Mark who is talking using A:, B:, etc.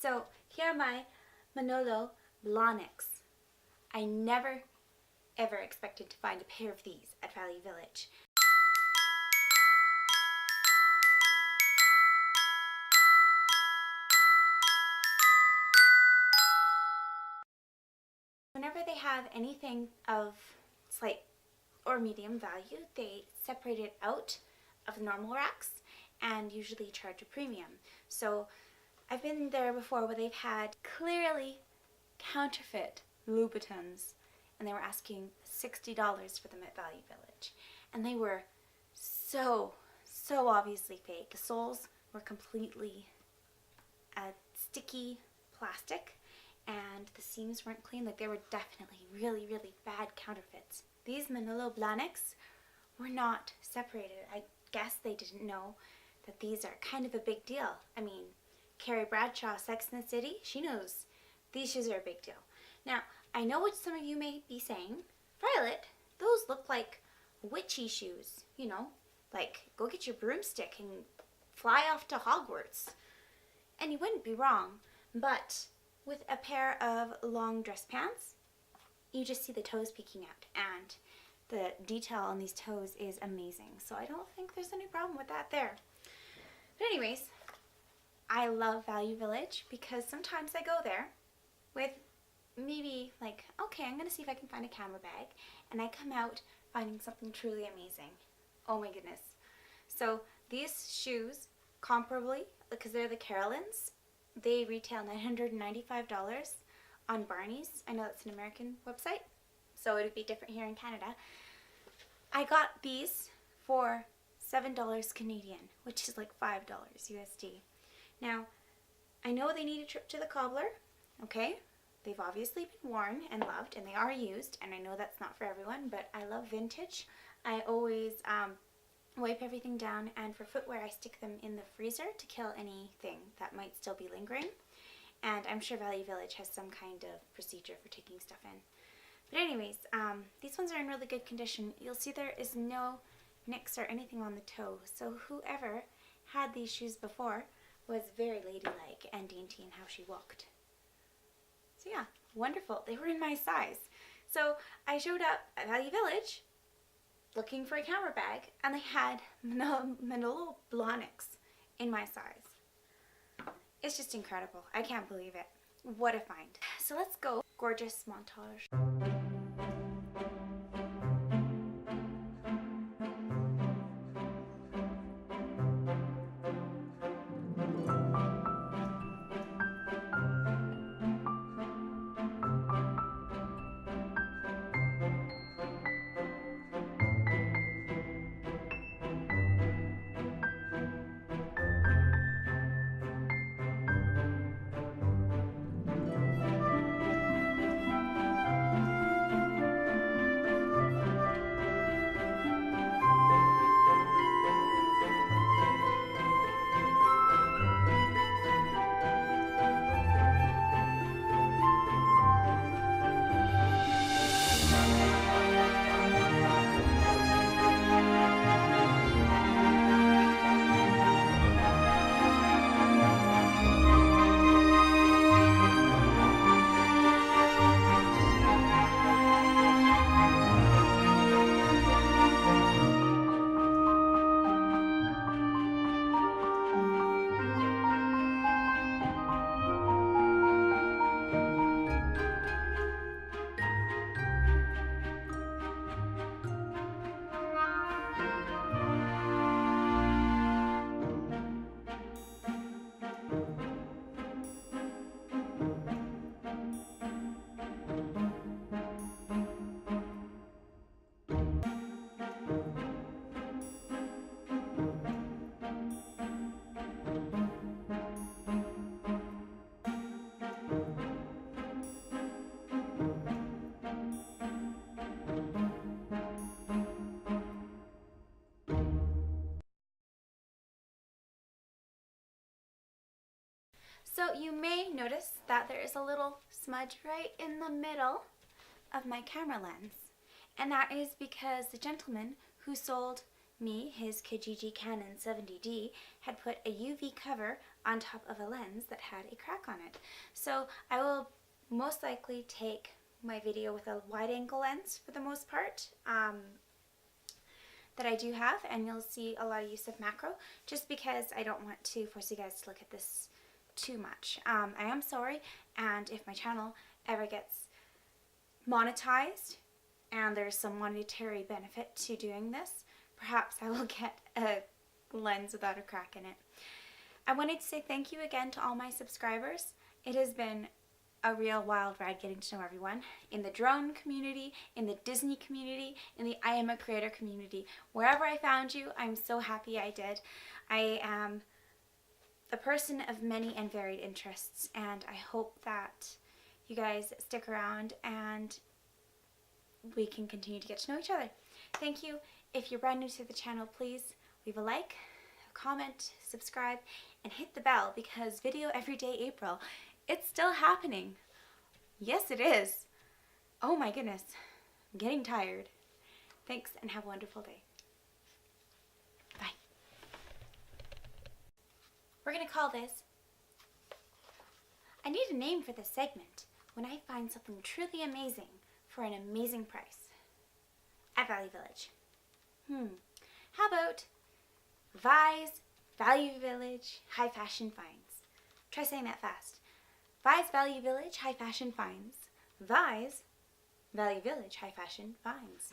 A: So here are my Manolo Blahniks. I never ever expected to find a pair of these at Value Village. Whenever they have anything of slight or medium value, they separate it out of the normal racks and usually charge a premium. So I've been there before where they've had clearly counterfeit Louboutins and they were asking $60 for them at Value Village. And they were so obviously fake. The soles were completely sticky plastic and the seams weren't clean. Like, they were definitely really bad counterfeits. These Manolo Blahniks were not separated. I guess they didn't know that these are kind of a big deal. I mean, Carrie Bradshaw, Sex and the City, she knows these shoes are a big deal. Now, I know what some of you may be saying. Violet, those look like witchy shoes, you know, like go get your broomstick and fly off to Hogwarts. And you wouldn't be wrong, but with a pair of long dress pants, you just see the toes peeking out, and the detail on these toes is amazing. So I don't think there's any problem with that there. But anyways, I love Value Village because sometimes I go there with maybe like, okay, I'm gonna see if I can find a camera bag, and I come out finding something truly amazing. Oh my goodness. So these shoes, comparably, because they're the Carolines, they retail $995 on Barney's. I know that's an American website, so it would be different here in Canada. I got these for $7 Canadian, which is like $5 USD. Now, I know they need a trip to the cobbler, okay? They've obviously been worn and loved, and they are used, and I know that's not for everyone, but I love vintage. I always wipe everything down, and for footwear I stick them in the freezer to kill anything that might still be lingering. And I'm sure Value Village has some kind of procedure for taking stuff in. But anyways, these ones are in really good condition. You'll see there is no nicks or anything on the toe, so whoever had these shoes before was very ladylike and dainty in how she walked. So yeah, wonderful. They were in my size. So I showed up at Value Village looking for a camera bag, and they had Manolo Blahniks in my size. It's just incredible. I can't believe it. What a find. So let's go. Gorgeous montage. So you may notice that there is a little smudge right in the middle of my camera lens, and that is because the gentleman who sold me his Kijiji Canon 70D had put a UV cover on top of a lens that had a crack on it. So I will most likely take my video with a wide angle lens for the most part that I do have, and you'll see a lot of use of macro just because I don't want to force you guys to look at this too much. I am sorry, and if my channel ever gets monetized and there's some monetary benefit to doing this, perhaps I will get a lens without a crack in it. I wanted to say thank you again to all my subscribers. It has been a real wild ride getting to know everyone in the drone community, in the Disney community, in the I Am a Creator community. Wherever I found you, I'm so happy I did. I am a person of many and varied interests, and I hope that you guys stick around and we can continue to get to know each other. Thank you. If you're brand new to the channel, please leave a like, a comment, subscribe, and hit the bell because Video Every Day April, it's still happening. Yes, it is. Oh my goodness. I'm getting tired. Thanks and have a wonderful day. Bye. We're going to call this, I need a name for this segment, when I find something truly amazing for an amazing price at Value Village. How about Vi's Value Village High Fashion Finds? Try saying that fast. Vi's Value Village High Fashion Finds. Vi's Value Village High Fashion Finds.